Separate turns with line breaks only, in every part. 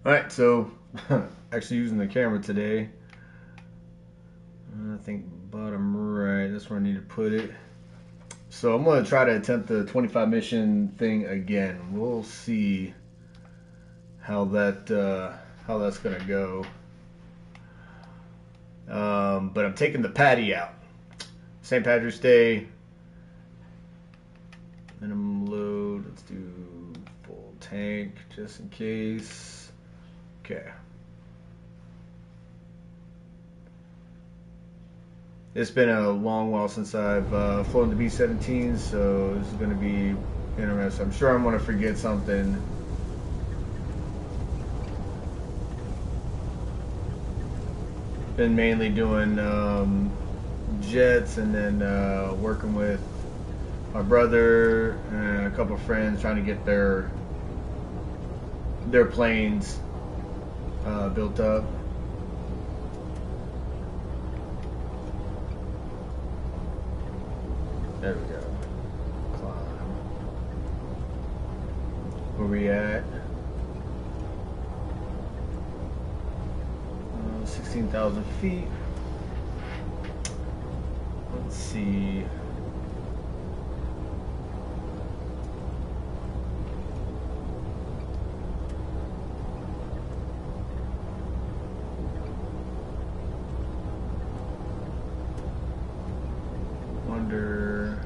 Alright, so actually using the camera today. I think bottom right, that's where I need to put it. So I'm going to try to attempt the 25 mission thing again. We'll see how that's going to go. But I'm taking the patty out. St. Patrick's Day. Minimum load. Let's do full tank just in case. Okay. It's been a long while since I've flown the B-17, so this is going to be interesting. I'm sure I'm going to forget something. Been mainly doing jets and then working with my brother and a couple friends trying to get their planes built up. There we go. Climb. Where we at? 16,000 feet. Let's see. Wonder.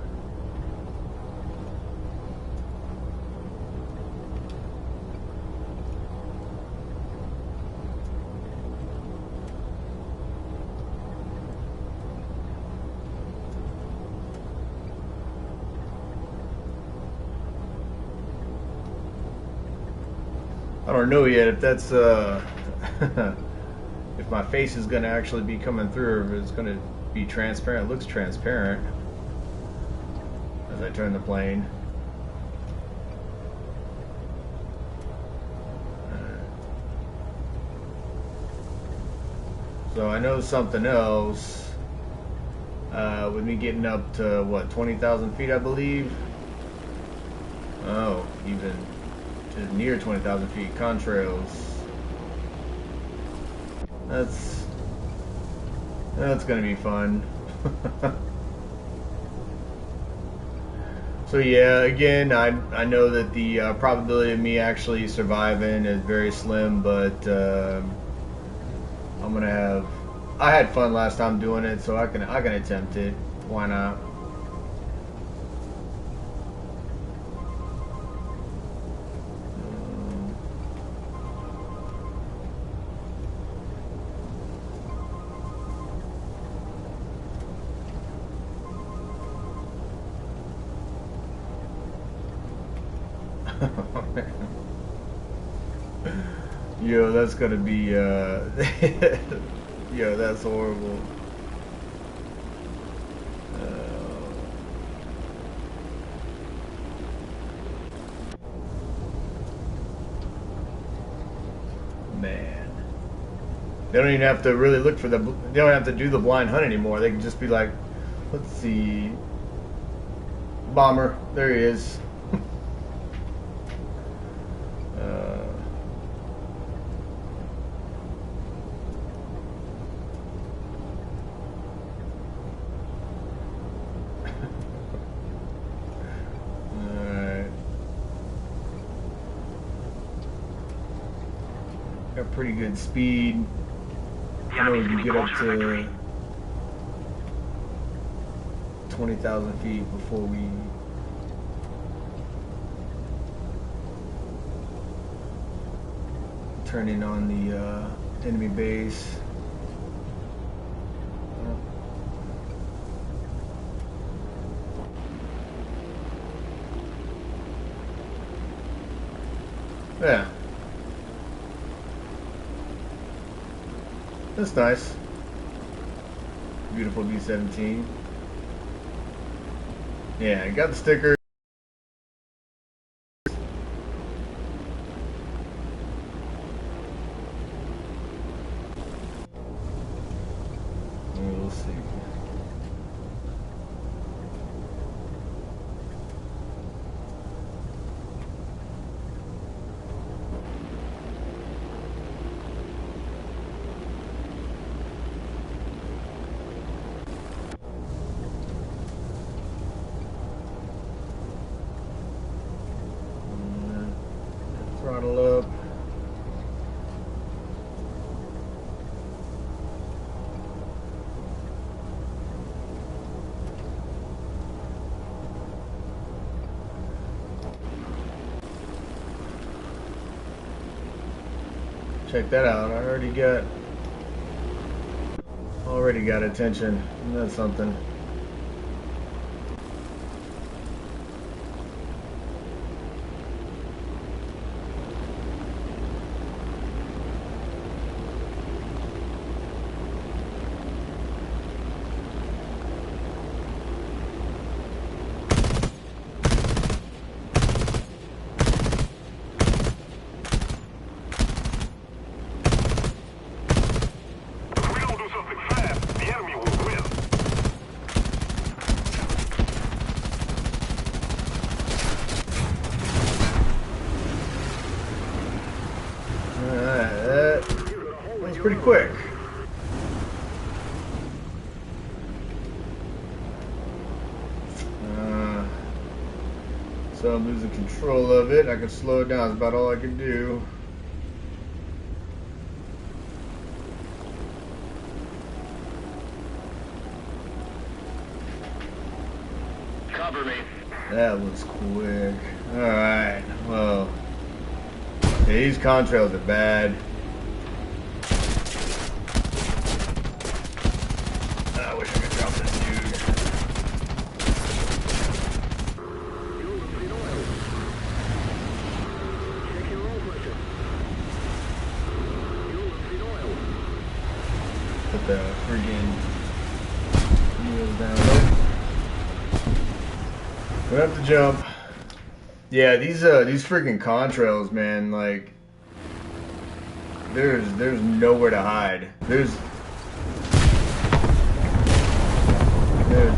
I don't know yet if that's if my face is gonna actually be coming through, or if it's gonna be transparent. It looks transparent as I turn the plane. So I know something else with me getting up to what, 20,000 feet, I believe. Oh, even to near 20,000 feet. Contrails. That's gonna be fun. So yeah, again, I know that the probability of me actually surviving is very slim, but I'm gonna have. I had fun last time doing it, so I can attempt it. Why not? Yo, that's gonna be yo, that's horrible. Man, they don't even have to really look for the. They don't have to do the blind hunt anymore. They can just be like, let's see, bomber. There he is. Got pretty good speed. I know we can get up to 20,000 feet before we turn in on the enemy base. Yeah. That's nice. Beautiful B-17. Yeah, I got the sticker. We'll see. Check that out. I already got attention. That's something. Pretty quick. So I'm losing control of it. I can slow it down. That's about all I can do.
Cover me.
That was quick. Alright, well. Yeah, these contrails are bad. I wish I could drop this dude. Put the friggin' wheels down there. We have to jump. Yeah, these freaking contrails, man, like there's nowhere to hide. There's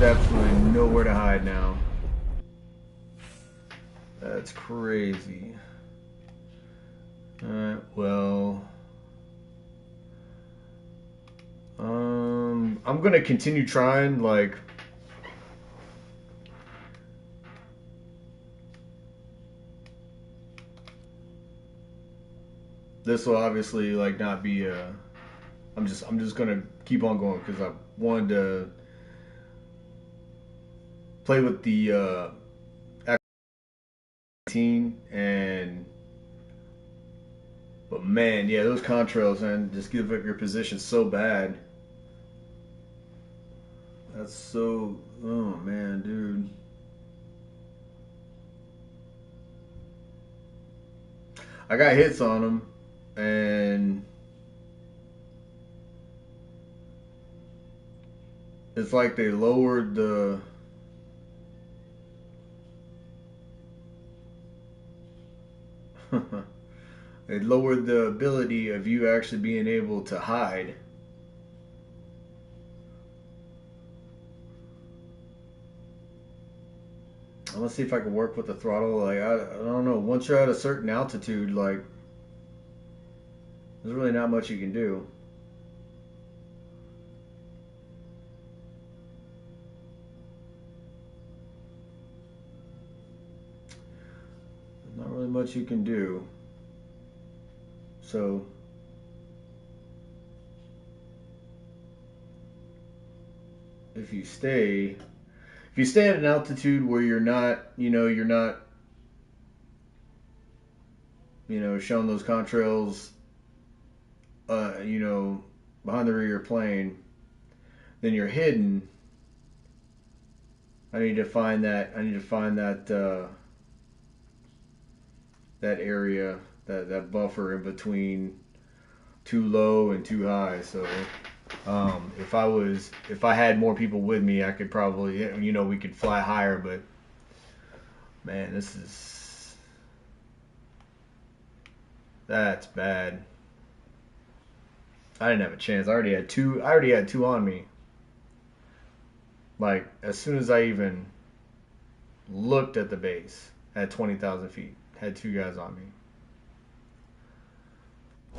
absolutely nowhere to hide now. That's crazy. Alright, well, I'm gonna continue trying, like, this will obviously like not be I'm just gonna keep on going because I wanted to play with the B-17 but man, yeah, those contrails, man, just give up your position so bad. That's so, oh man, dude. I got hits on them, and it's like they lowered the they lowered the ability of you actually being able to hide. Let's see if I can work with the throttle. Like, I don't know. Once you're at a certain altitude, like, there's really not much you can do. There's not really much you can do. So, if you stay at an altitude where you're not showing those contrails, behind the rear plane, then you're hidden. I need to find that area, that buffer in between too low and too high. So if I had more people with me, I could probably, we could fly higher, but man, that's bad. I didn't have a chance. I already had two on me. Like, as soon as I even looked at the base at 20,000 feet, had two guys on me.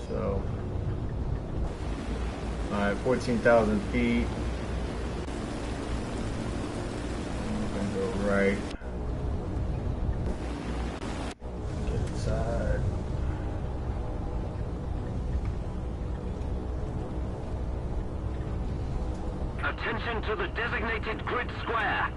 So, alright, 14,000 feet. I'm gonna go right. Get inside.
Attention to the designated grid square.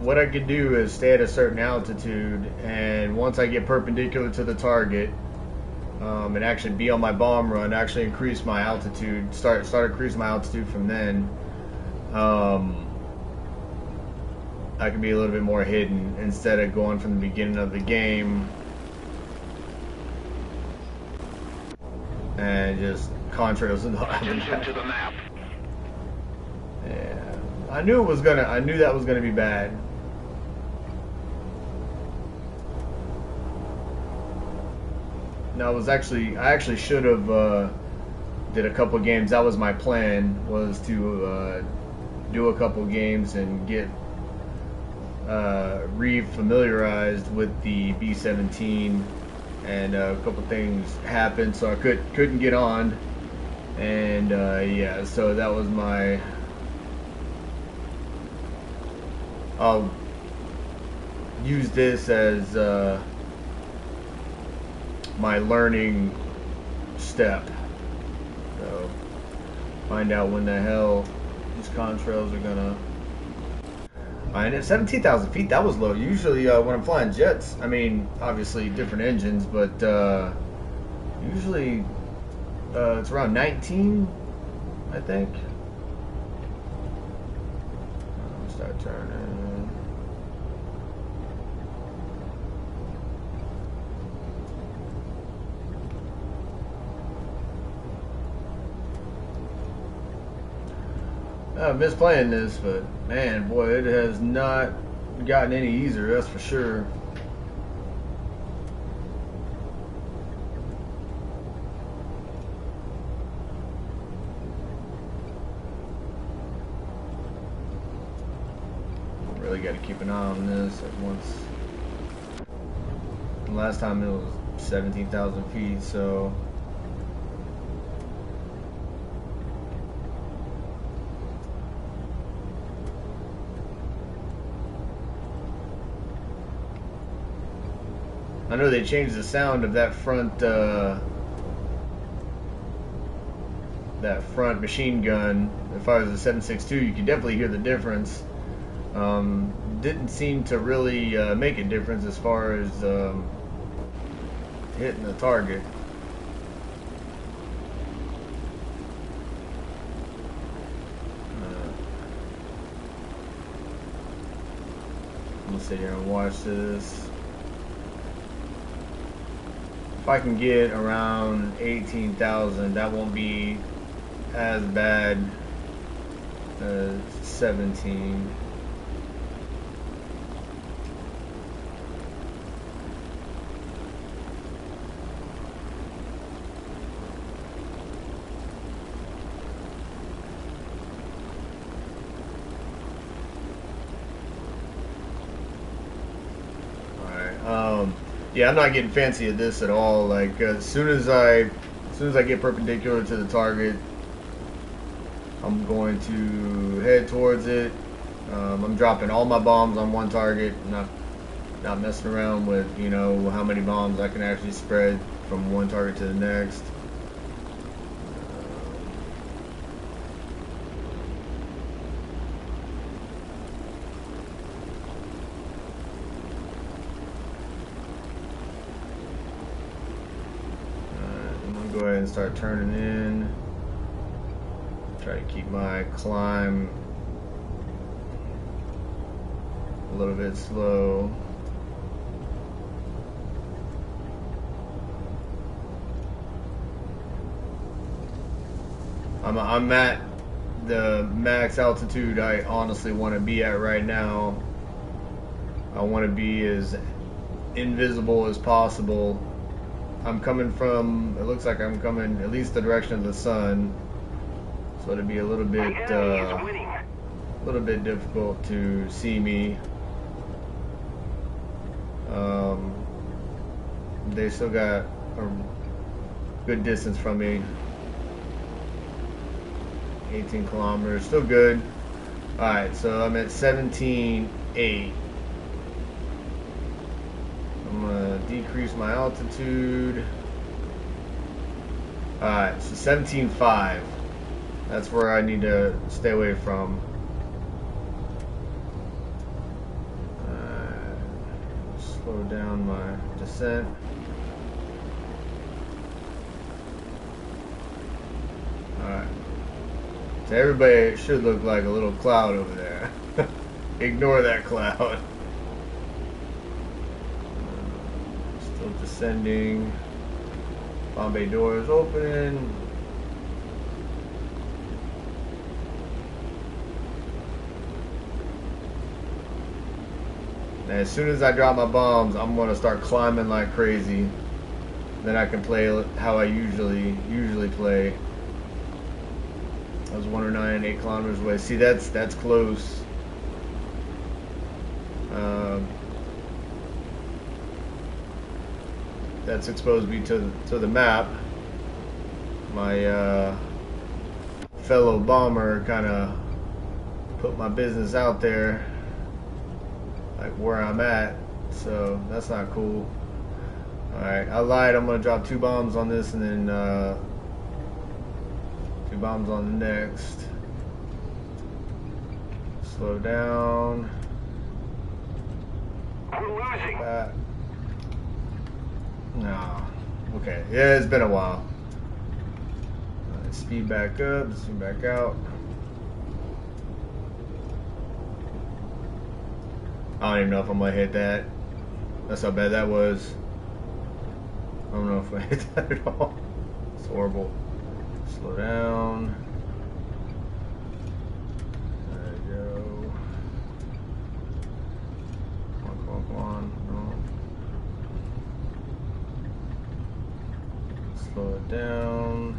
what I could do is stay at a certain altitude, and once I get perpendicular to the target, and actually be on my bomb run, actually increase my altitude, start increasing my altitude from then, I can be a little bit more hidden instead of going from the beginning of the game and just contrails and
Attention to the map.
Yeah, I knew that was gonna be bad. No, I actually should have did a couple games. That was my plan, was to do a couple games and get re-familiarized with the B-17, and a couple things happened, so I couldn't get on, and yeah, so that was my. I'll use this as my learning step. So find out when the hell these contrails are gonna. And at 17,000 feet, that was low. Usually when I'm flying jets, I mean, obviously different engines, but usually it's around 19, I think. Start turning. I miss playing this, but man, boy, it has not gotten any easier, that's for sure. Really got to keep an eye on this at once. Last time it was 17,000 feet, so. I know they changed the sound of that front machine gun. If I was a 7.62, you could definitely hear the difference. Didn't seem to really make a difference as far as hitting the target. I'm gonna sit here and watch this. If I can get around 18,000, that won't be as bad as 17. Yeah, I'm not getting fancy at this at all. Like as soon as I get perpendicular to the target, I'm going to head towards it. I'm dropping all my bombs on one target, not messing around with, you know, how many bombs I can actually spread from one target to the next. Go ahead and start turning in. Try to keep my climb a little bit slow. I'm at the max altitude I honestly want to be at right now. I want to be as invisible as possible. I'm coming from, it looks like I'm coming at least the direction of the sun, so it'll be a little bit difficult to see me. They still got a good distance from me, 18 kilometers, still good. Alright, so I'm at 17.8. I'm gonna decrease my altitude. Alright, so 17.5. That's where I need to stay away from. down my descent. Alright. So everybody should look like a little cloud over there. Ignore that cloud. Still descending. Bomb bay doors opening. And as soon as I drop my bombs, I'm gonna start climbing like crazy. Then I can play how I usually play. I was 109, 8 kilometers away. See, that's close. That's exposed me to the map. My fellow bomber kind of put my business out there, like where I'm at. So that's not cool. Alright, I lied. I'm gonna drop 2 bombs on this and then 2 bombs on the next. Slow down.
We're losing.
No. Okay. Yeah, it's been a while. Speed back up, speed back out. I don't even know if I'm gonna hit that. That's how bad that was. I don't know if I hit that at all. It's horrible. Slow down. There we go. Come on, come on, come on. No. Slow it down.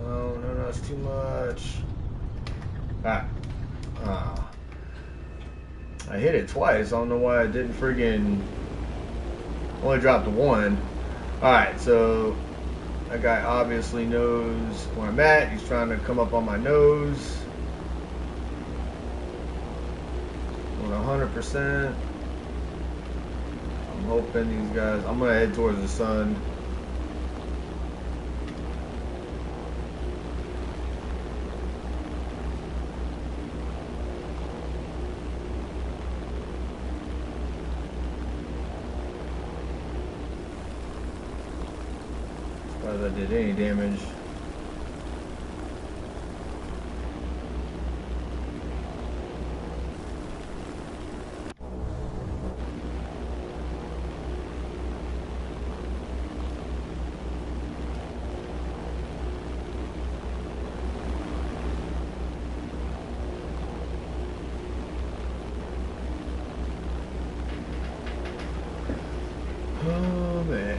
No, that's too much. I hit it twice. I don't know why I didn't friggin' only dropped the 1. Alright, so that guy obviously knows where I'm at. He's trying to come up on my nose. 100%. I'm hoping these guys. I'm gonna head towards the sun. As I did any damage. Oh man.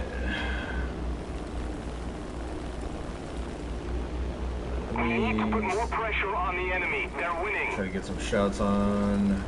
We need to put more pressure on the enemy. They're winning.
Try to get some shots on.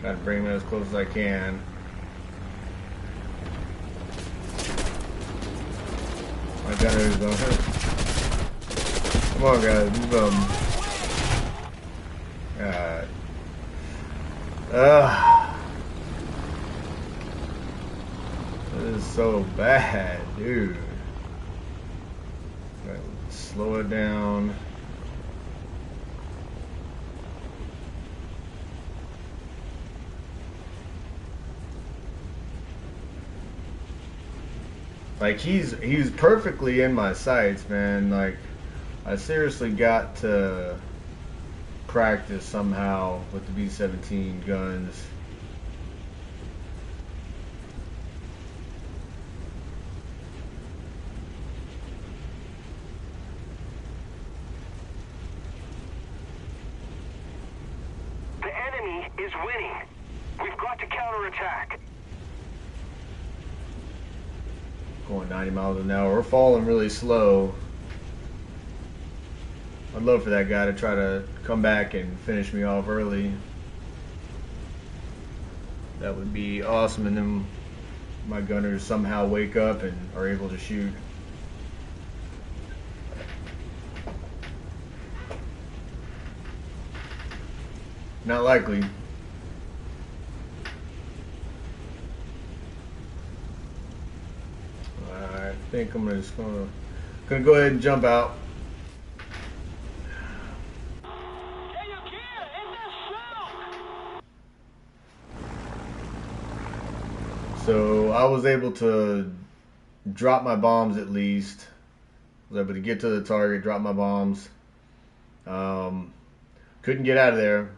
Try to bring them as close as I can. My gunners don't hurt. Come on, guys, do something. God. This is so bad, dude. Right, slow it down. Like he's perfectly in my sights, man. Like I seriously got to practice somehow with the B-17 guns.
The enemy is winning. We've got to counterattack.
Going 90 miles an hour. We're falling really slow. I'd love for that guy to try to come back and finish me off early. That would be awesome, and then my gunners somehow wake up and are able to shoot. Not likely. I think I'm just gonna go ahead and jump out. So I was able to drop my bombs at least. I was able to get to the target, drop my bombs. Couldn't get out of there.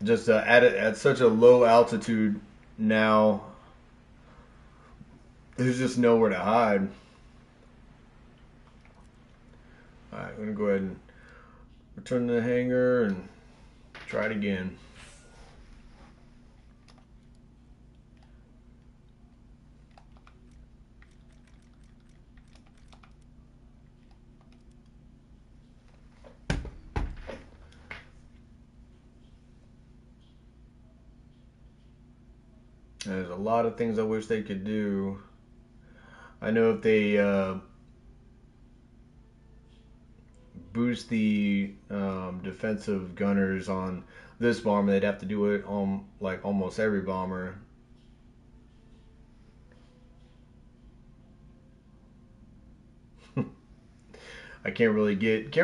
Just at such a low altitude now, there's just nowhere to hide. Alright, I'm going to go ahead and return to the hangar and try it again. There's a lot of things I wish they could do. I know if they boost the defensive gunners on this bomber, they'd have to do it on like almost every bomber. I can't really get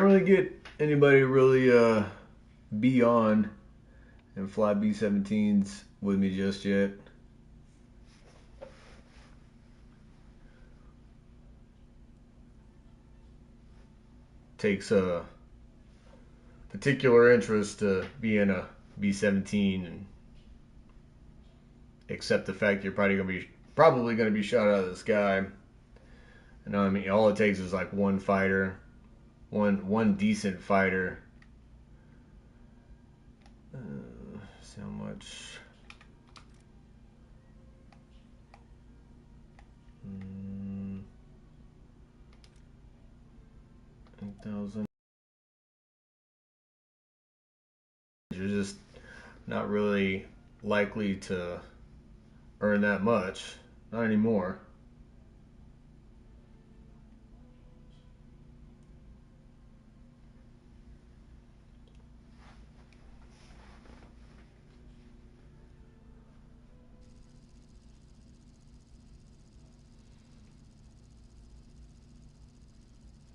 anybody really be on and fly B-17s with me just yet. Takes a particular interest to be in a B-17 and accept the fact you're probably gonna be shot out of the sky. And I mean, all it takes is like one fighter, one decent fighter. See how much. 8,000. You're just not really likely to earn that much. Not anymore.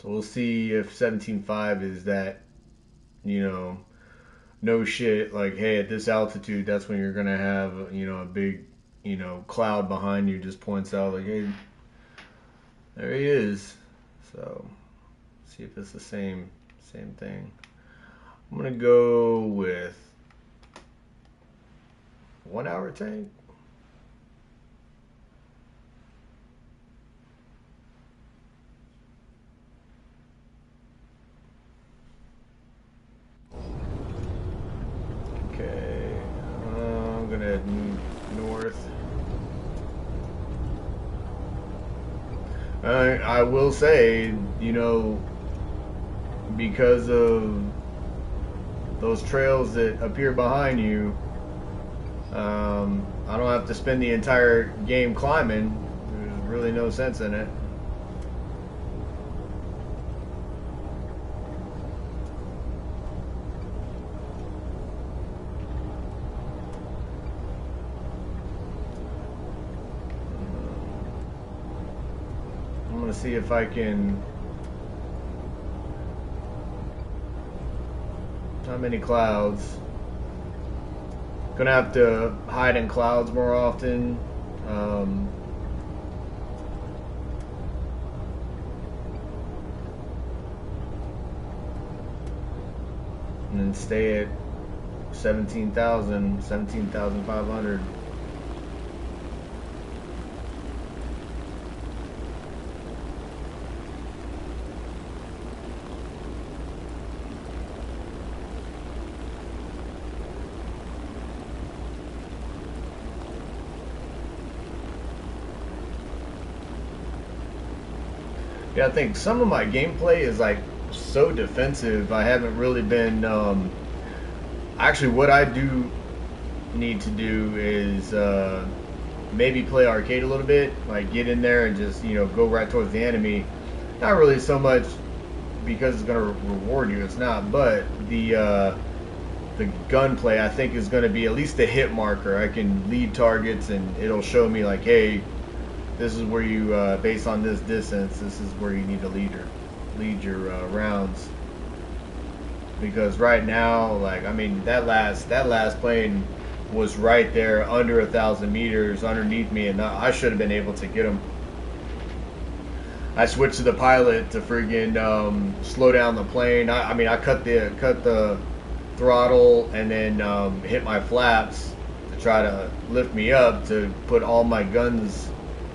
So we'll see if 17.5 is that, no shit, like, hey, at this altitude, that's when you're going to have, a big, cloud behind you just points out, like, hey, there he is. So, see if it's the same thing. I'm going to go with 1 hour tank. Okay, I'm gonna head north. I will say, because of those trails that appear behind you, I don't have to spend the entire game climbing. There's really no sense in it. I'm gonna see if I can. Not many clouds. Gonna have to hide in clouds more often. and then stay at 17,000, 17,500. Yeah, I think some of my gameplay is like so defensive. I haven't really been. Actually, what I do need to do is maybe play arcade a little bit, like get in there and just go right towards the enemy. Not really so much because it's gonna reward you. It's not, but the gunplay I think is gonna be at least a hit marker. I can lead targets and it'll show me like, hey, this is where you, based on this distance, this is where you need to lead your rounds. Because right now, like, I mean, that last plane was right there under 1,000 meters underneath me, and I should have been able to get him. I switched to the pilot to friggin' slow down the plane. I mean, I cut the throttle and then hit my flaps to try to lift me up to put all my guns,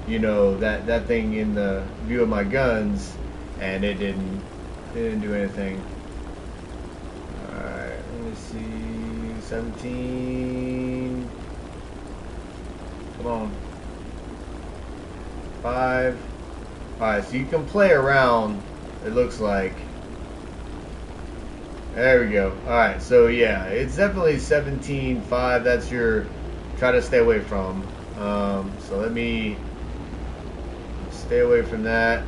that thing in the view of my guns, and it didn't do anything. Alright, let me see. 17. Come on. 5. Alright, so you can play around, it looks like. There we go. Alright, so yeah, it's definitely 17.5. That's your try to stay away from. So let me stay away from that.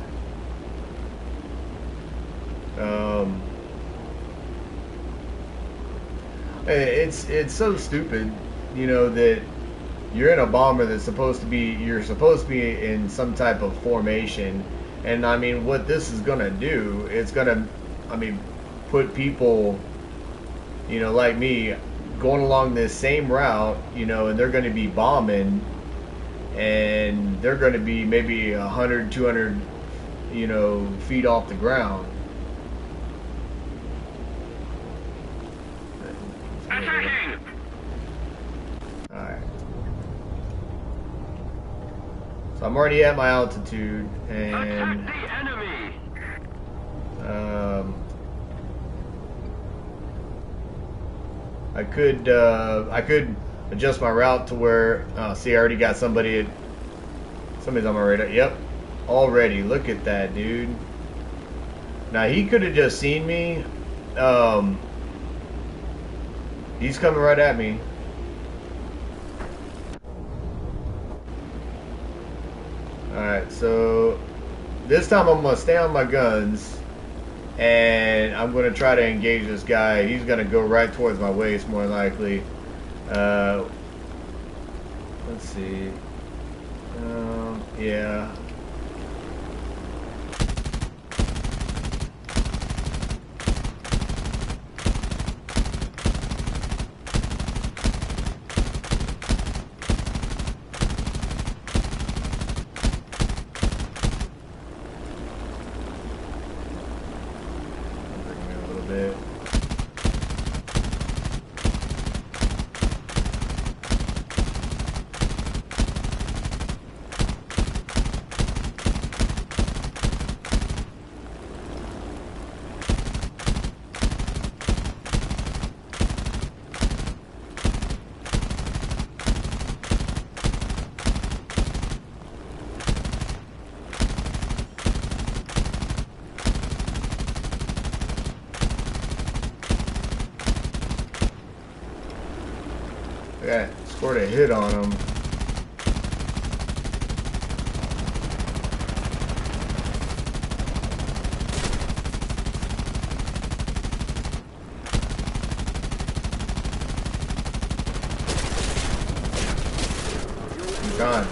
It's so stupid, that you're in a bomber that's you're supposed to be in some type of formation, and I mean, what this is gonna do, it's gonna, I mean, put people, like me, going along this same route, and they're gonna be bombing, and they're gonna be maybe 100, 200, feet off the ground.
Attacking!
Alright. So I'm already at my altitude, and
Attack the enemy!
I could adjust my route to where see, I already got somebody's on my radar. Yep, already. Look at that, dude. Now he could have just seen me. He's coming right at me. Alright, so this time I'm going to stay on my guns, and I'm going to try to engage this guy. He's going to go right towards my waist, more likely. Let's see. Yeah. Bit. Yeah, scored a hit on him. Gone.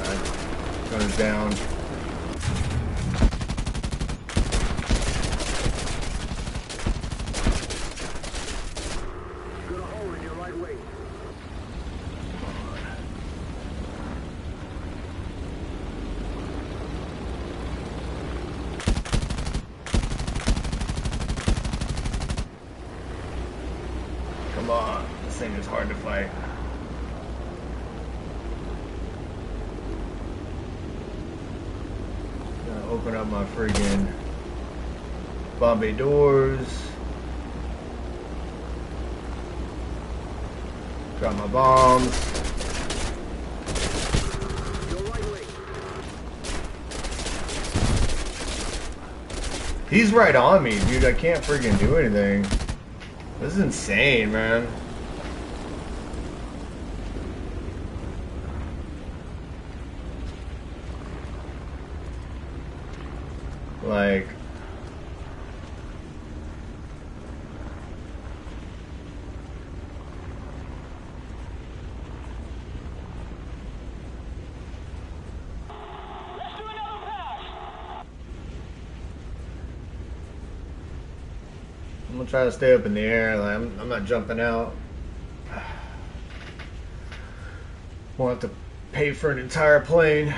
Gun's down.
Got a hole in your right wing.
it's hard to fight. Gonna open up my friggin' Bombay doors. Drop my bombs. He's right on me, dude. I can't friggin' do anything. This is insane, man. Like, I'm gonna try to stay up in the air. Like, I'm not jumping out. Won't have to pay for an entire plane.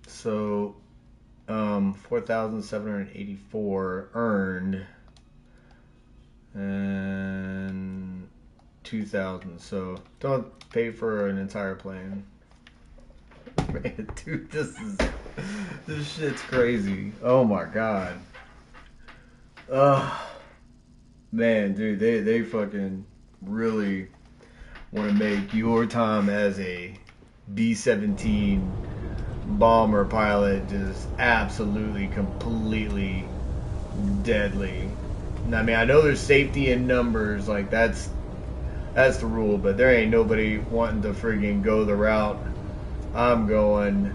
So, 4,784 earned, and 2,000. So don't pay for an entire plane. Man, dude, this shit's crazy. Oh my god. Man, dude, they fucking really want to make your time as a B-17 bomber pilot just absolutely, completely deadly. I mean, I know there's safety in numbers, like that's the rule, but there ain't nobody wanting to friggin' go the route I'm going.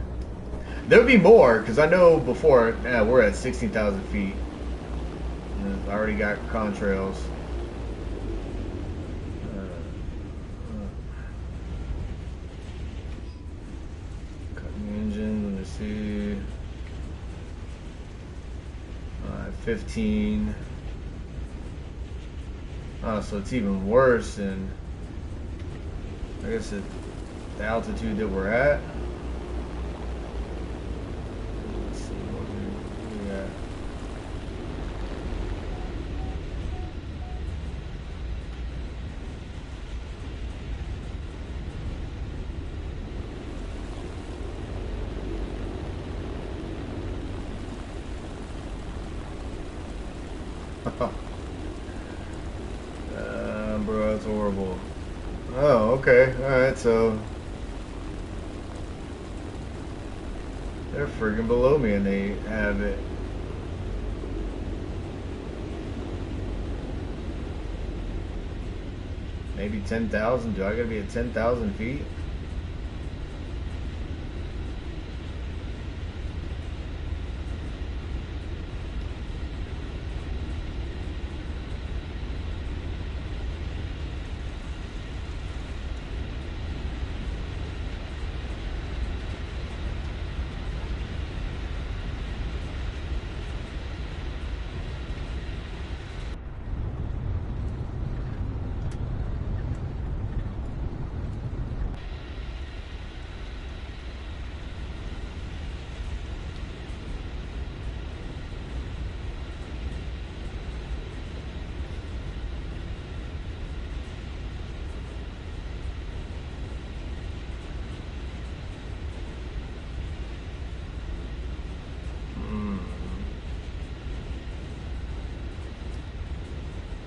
There'll be more, because I know before, we're at 16,000 feet. I already got contrails. Cutting the engine, let me see. 15. Oh, so it's even worse than, I guess, the altitude that we're at. Let's see what we got. Bro, that's horrible. Oh, okay. Alright, so they're friggin' below me and they have it. Maybe 10,000. Do I gotta be at 10,000 feet?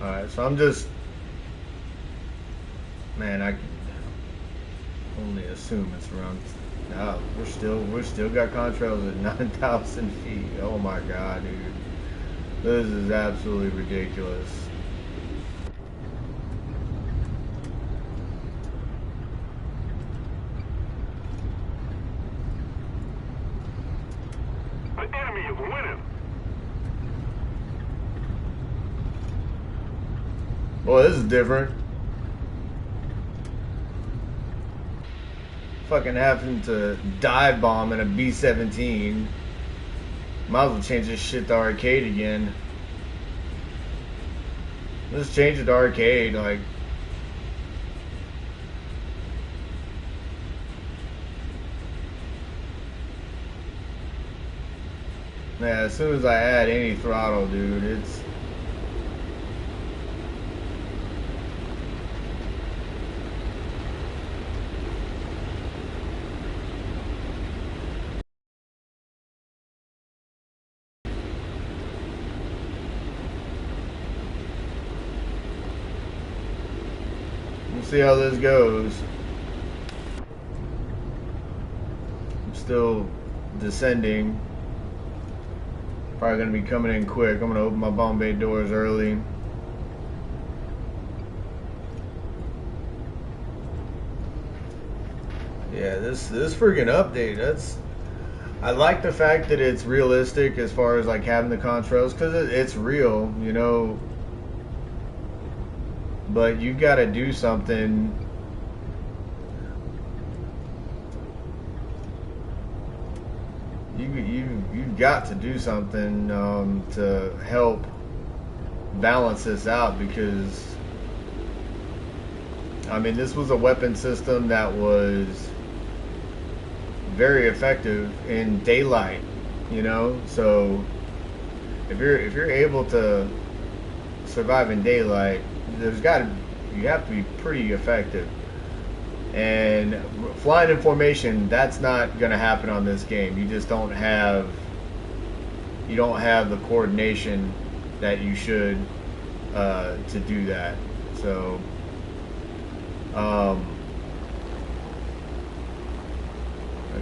Alright, so I'm just, man, I can only assume it's around, no, we're still got contrails at 9,000 feet. Oh my god, dude. This is absolutely ridiculous.
The enemy is winning.
Boy, this is different. Fucking having to dive bomb in a B-17. Might as well change this shit to arcade again. Let's change it to arcade, like. Yeah, as soon as I add any throttle, dude, it's... We'll see how this goes. I'm still descending. Probably gonna be coming in quick. I'm gonna open my bomb bay doors early. Yeah, this freaking update, that's... I like the fact that it's realistic as far as like having the contrails, because it's real, you know. But you've got to do something. You've got to do something to help balance this out, because I mean, this was a weapon system that was very effective in daylight, you know. So if you're able to survive in daylight, you have to be pretty effective. And flying in formation, that's not going to happen on this game. You just don't have the coordination that you should to do that. So I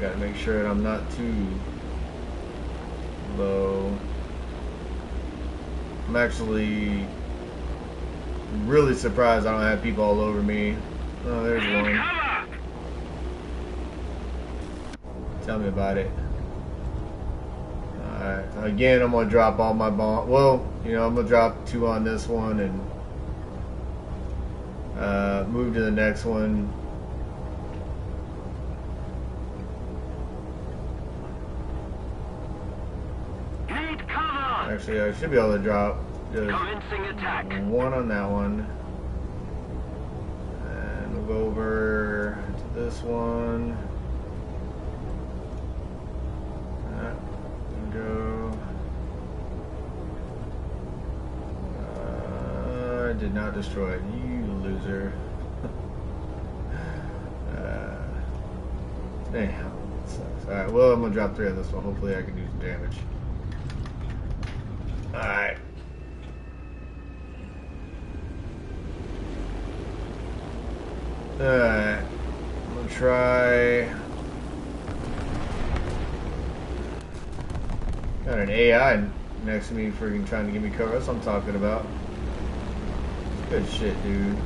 gotta make sure that I'm not too low. I'm actually really surprised I don't have people all over me. Oh, there's one. Tell me about it. Alright, again, I'm gonna drop all my bombs. Well, you know, I'm gonna drop 2 on this one and move to the next one. Actually, I should be able to drop just 1 on that one. And we'll go over to this one. Go. I did not destroy it, you loser. Damn, that sucks. Alright, well, I'm gonna drop 3 on this one. Hopefully, I can do some damage. Alright. Alright. I'm gonna try. Got an AI next to me freaking trying to give me cover. That's what I'm talking about. Good shit, dude.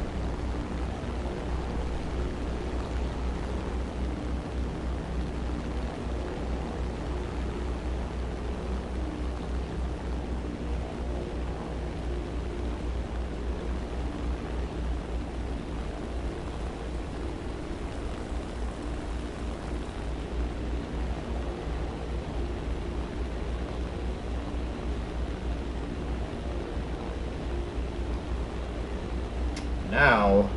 Now,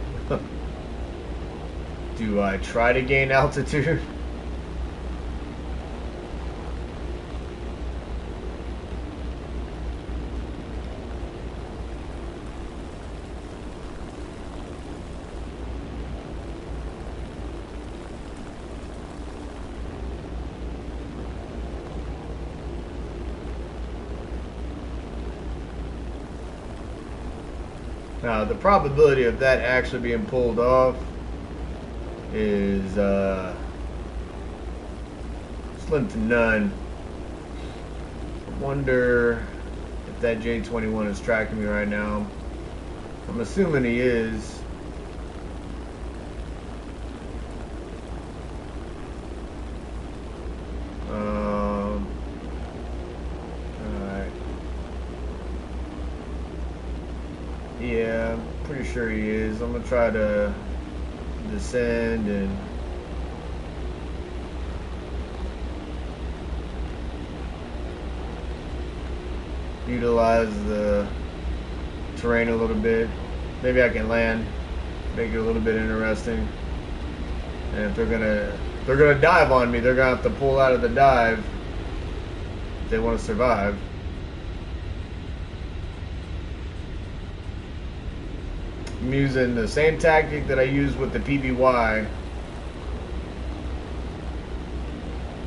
do I try to gain altitude? Now, the probability of that actually being pulled off is slim to none. I wonder if that J-21 is tracking me right now. I'm assuming he is. Yeah, I'm pretty sure he is. I'm gonna try to descend and utilize the terrain a little bit. Maybe I can land, make it a little bit interesting. And if they're gonna dive on me, they're gonna have to pull out of the dive. they want to survive. I'm using the same tactic that I used with the PBY.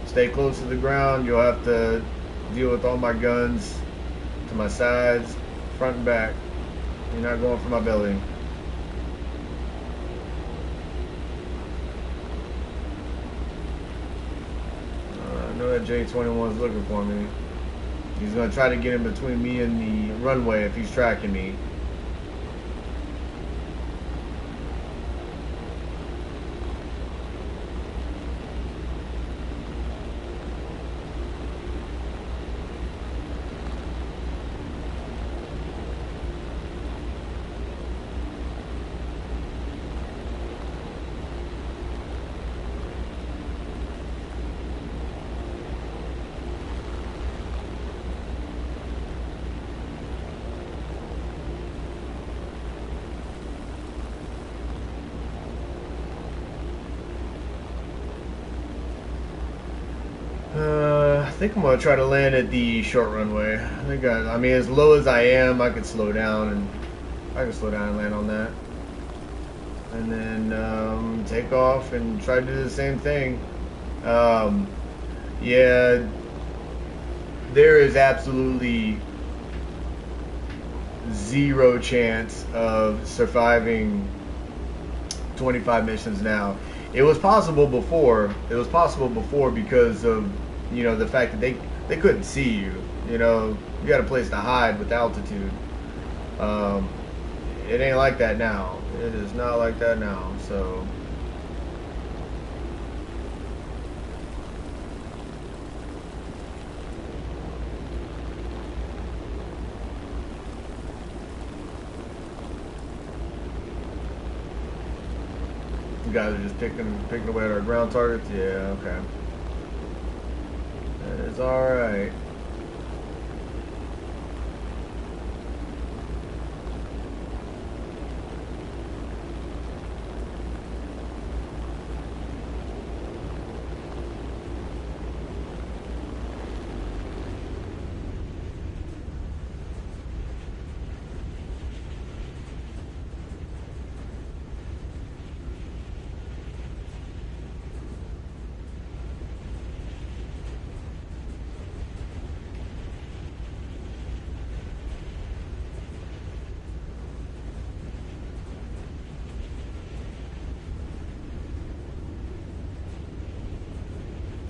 Stay close to the ground. You'll have to deal with all my guns to my sides, front and back. You're not going for my belly. I know that J-21 is looking for me. He's going to try to get in between me and the runway if he's tracking me. I think I'm gonna try to land at the short runway. I mean, as low as I am, I could slow down and land on that, and then take off and try to do the same thing. Yeah, there is absolutely zero chance of surviving 25 missions now. It was possible before. It was possible before because of, you know, the fact that they couldn't see you. You know, you got a place to hide with altitude. It ain't like that now. It is not like that now. So you guys are just picking away at our ground targets. Yeah, okay. That is all right.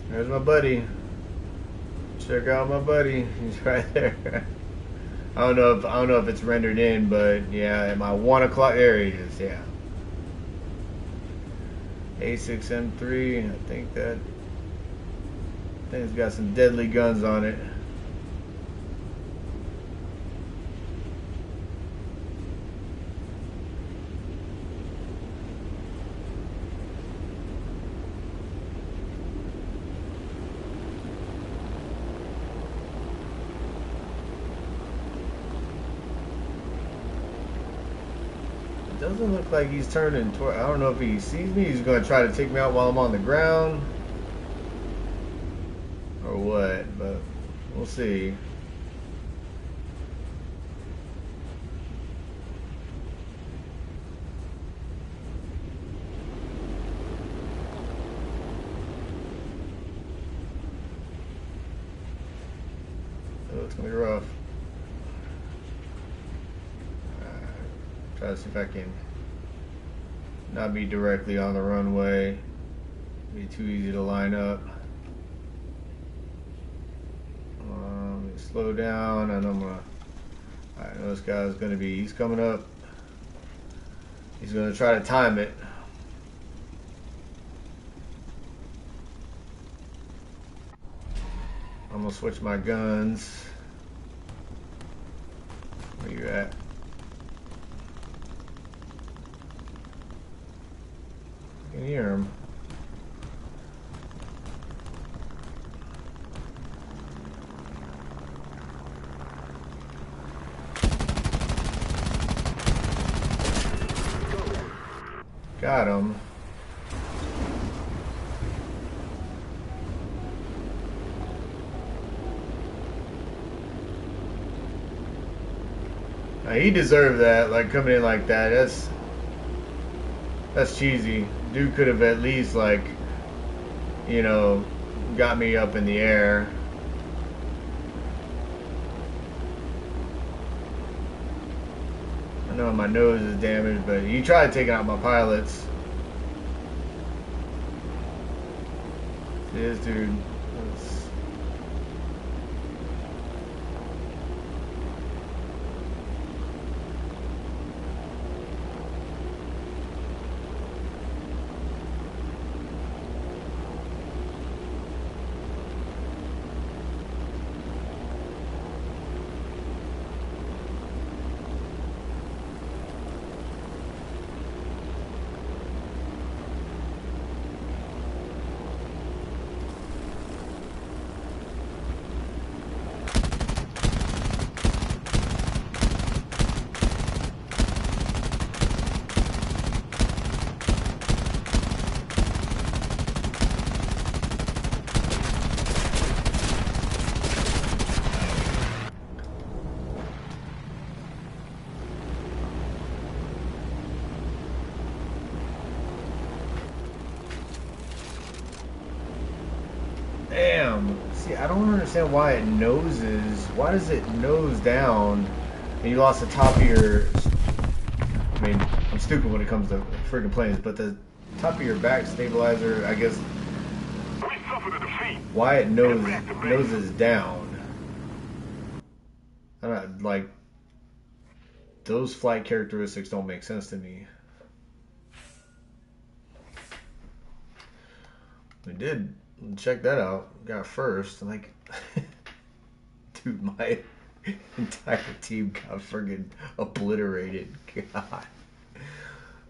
There's my buddy. Check out my buddy. He's right there. I don't know if it's rendered in, but yeah, at my 1 o'clock, there he is. Yeah. A6M3. I think that thing's got some deadly guns on it. Doesn't look like he's turning toward. I don't know if he sees me. He's going to try to take me out while I'm on the ground, or what? But we'll see. Oh, it's gonna be rough. Try to see if I can not be directly on the runway. Be too easy to line up. Slow down, and I'm gonna. I know this guy's gonna be. He's coming up. He's gonna try to time it. I'm gonna switch my guns. Where you at? I can hear him. Got him. He deserved that. Like coming in like that. That's cheesy. Dude could have at least like, you know, got me up in the air. I know my nose is damaged, but he tried taking out my pilots. This dude. Damn. See, I don't understand why it noses. Why does it nose down and you lost the top of your... I mean, I'm stupid when it comes to freaking planes, but the top of your back stabilizer, I guess... Why it noses down. I don't know, like... Those flight characteristics don't make sense to me. We did check that out. Got first. Like, dude, my entire team got friggin' obliterated. God.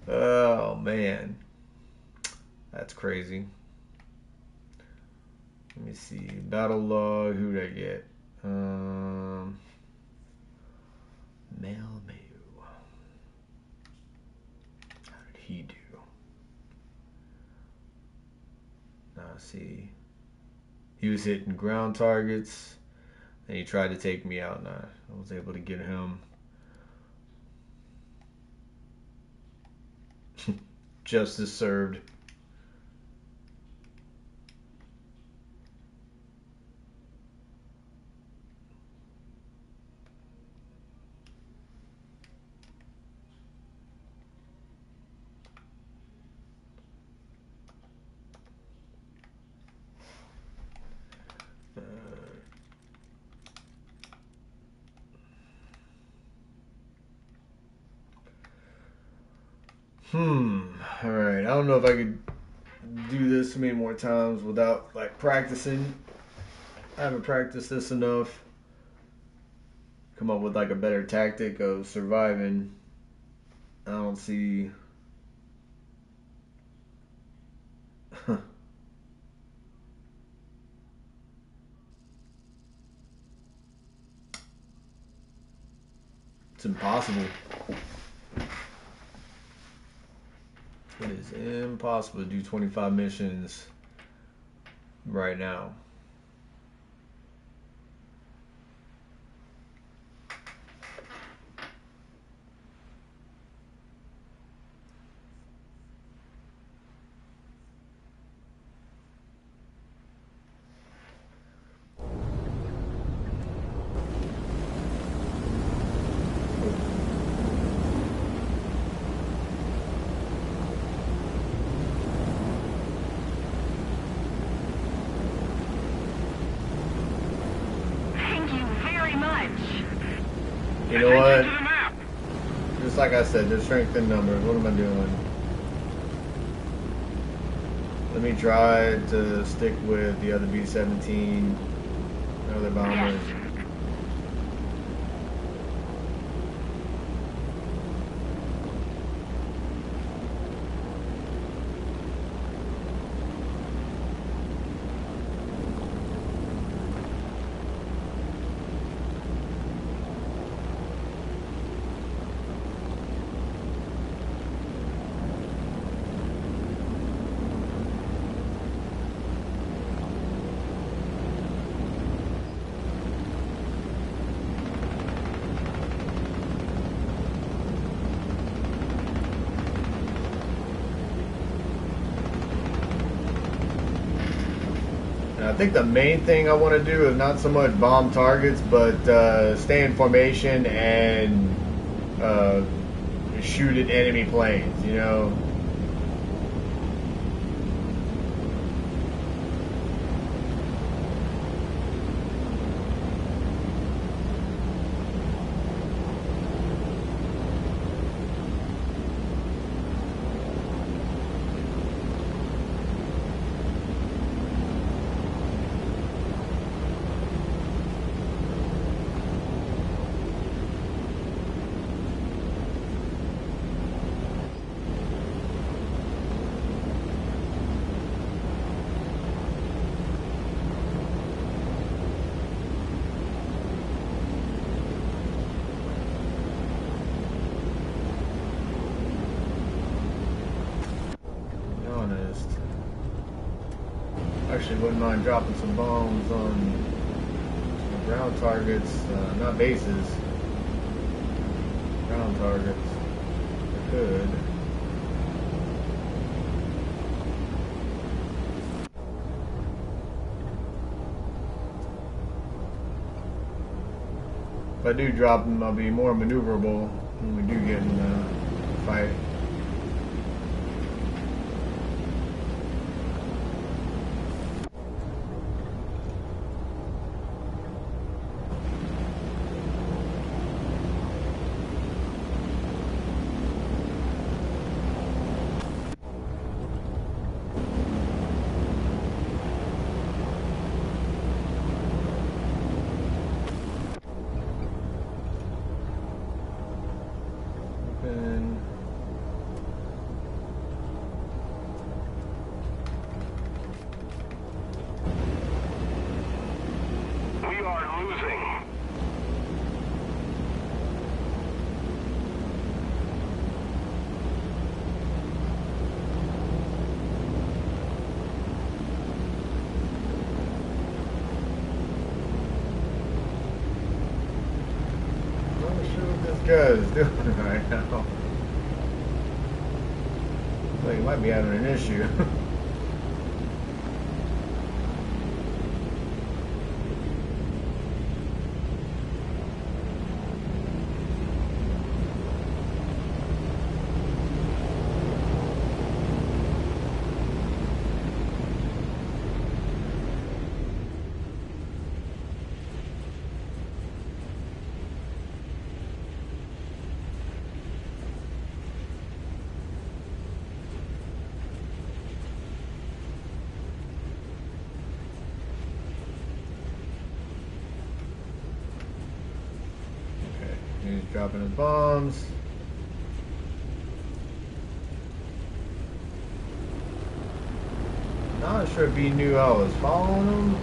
Oh man, that's crazy. Let me see. Battle log. Who did I get? Melmew. How did he do? See, he was hitting ground targets and he tried to take me out, and I was able to get him. Justice served. Alright, I don't know if I could do this many more times without like practicing. I haven't practiced this enough. Come up with like a better tactic of surviving. I don't see... It's impossible. It is impossible to do 25 missions right now. You know what? Just like I said, there's strength in numbers. What am I doing? Let me try to stick with the other B-17, other bombers. I think the main thing I want to do is not so much bomb targets, but stay in formation and shoot at enemy planes, you know. Actually, wouldn't mind dropping some bombs on some ground targets, not bases, ground targets. I could. If I do drop them, I'll be more maneuverable when we do get in the fight. Guy's doing right now. Well, he might be having an issue. He's dropping his bombs. Not sure if he knew I was following him.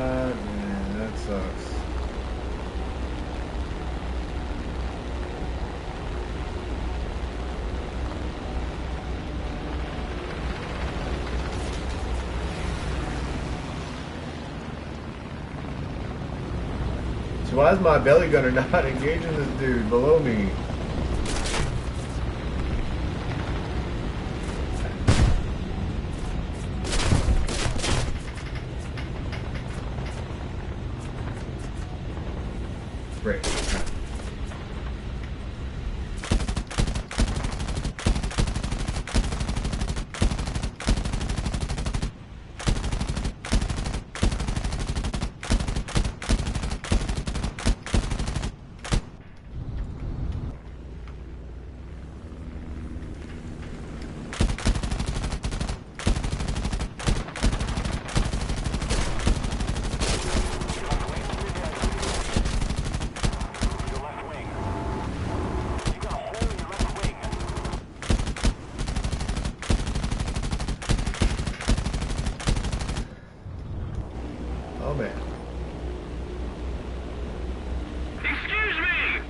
Man, that sucks. So why is my belly gunner not engaging this dude below me? Great. man.
Excuse me!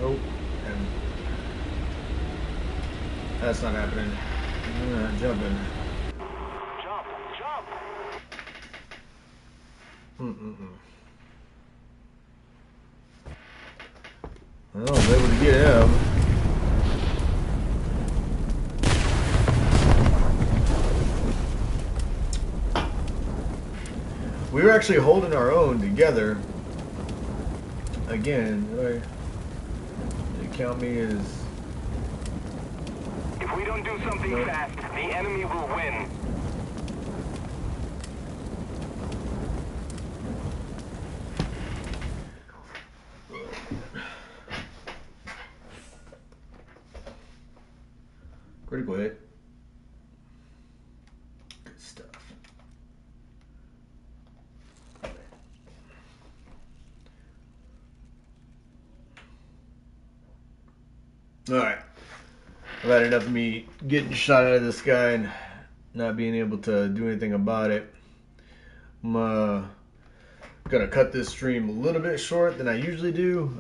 Nope. And that's not happening. I'm not jumping.
Jump, jump!
Well, I was able to get him. We were actually holding our own together. Again, did they count me as...
If we don't do something fast, the enemy will win.
Critical hit. Good stuff. Alright. I've had enough of me getting shot out of the sky and not being able to do anything about it. I'm gonna cut this stream a little bit short than I usually do.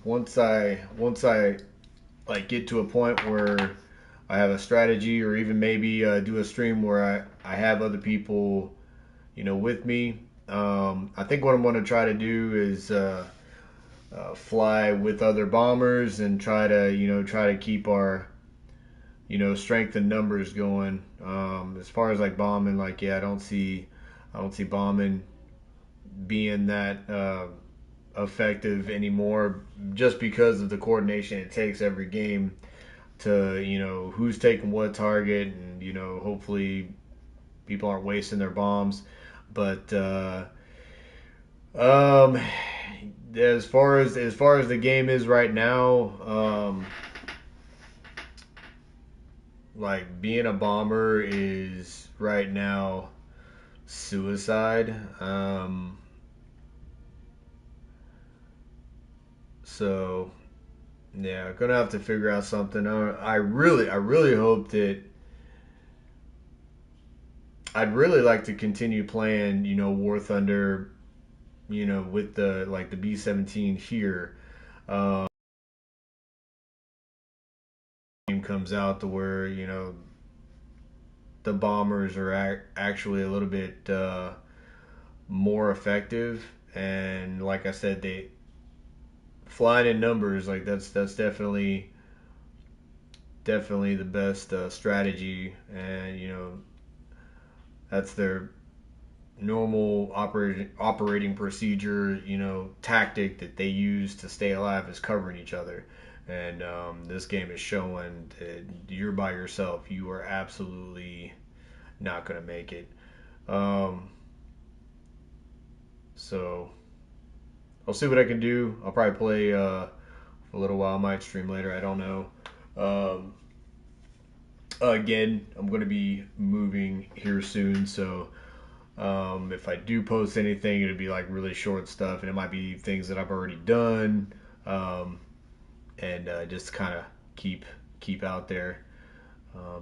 Once I like get to a point where I have a strategy, or even maybe do a stream where I have other people, you know, with me. I think what I'm going to try to do is fly with other bombers and try to keep our, you know, strength and numbers going. As far as like bombing, like, yeah, I don't see bombing being that effective anymore, just because of the coordination it takes every game to, you know, who's taking what target, and, you know, hopefully people aren't wasting their bombs. But as far as the game is right now, like, being a bomber is right now suicide. So yeah, gonna have to figure out something. I really hope that I'd really like to continue playing, you know, Warthunder, you know, with the like the B-17 here. Game comes out to where, you know, the bombers are actually a little bit more effective, and like I said, they flying in numbers, like that's definitely the best strategy, and, you know, that's their normal operating procedure, you know, tactic that they use to stay alive, is covering each other. And this game is showing that you're by yourself, you are absolutely not going to make it. So I'll see what I can do. I'll probably play for a little while. I might stream later, I don't know. Again, I'm going to be moving here soon, so if I do post anything, it'll be like really short stuff, and it might be things that I've already done, and just kind of keep out there.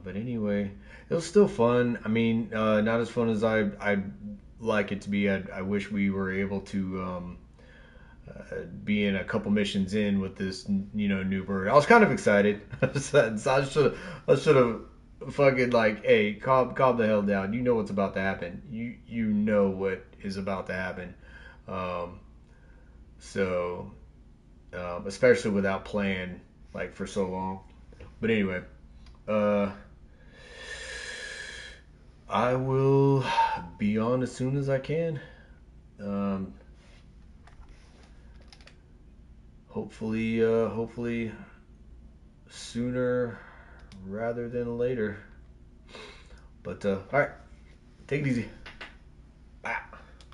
But anyway, it was still fun. I mean, not as fun as I'd like it to be. I wish we were able to be in a couple missions in with this, you know, new bird. I was kind of excited. So I should have fucking, like, hey, calm the hell down. You know what's about to happen. You know what is about to happen. So especially without playing like for so long. But anyway, I will be on as soon as I can. Hopefully sooner rather than later. But all right, take it easy.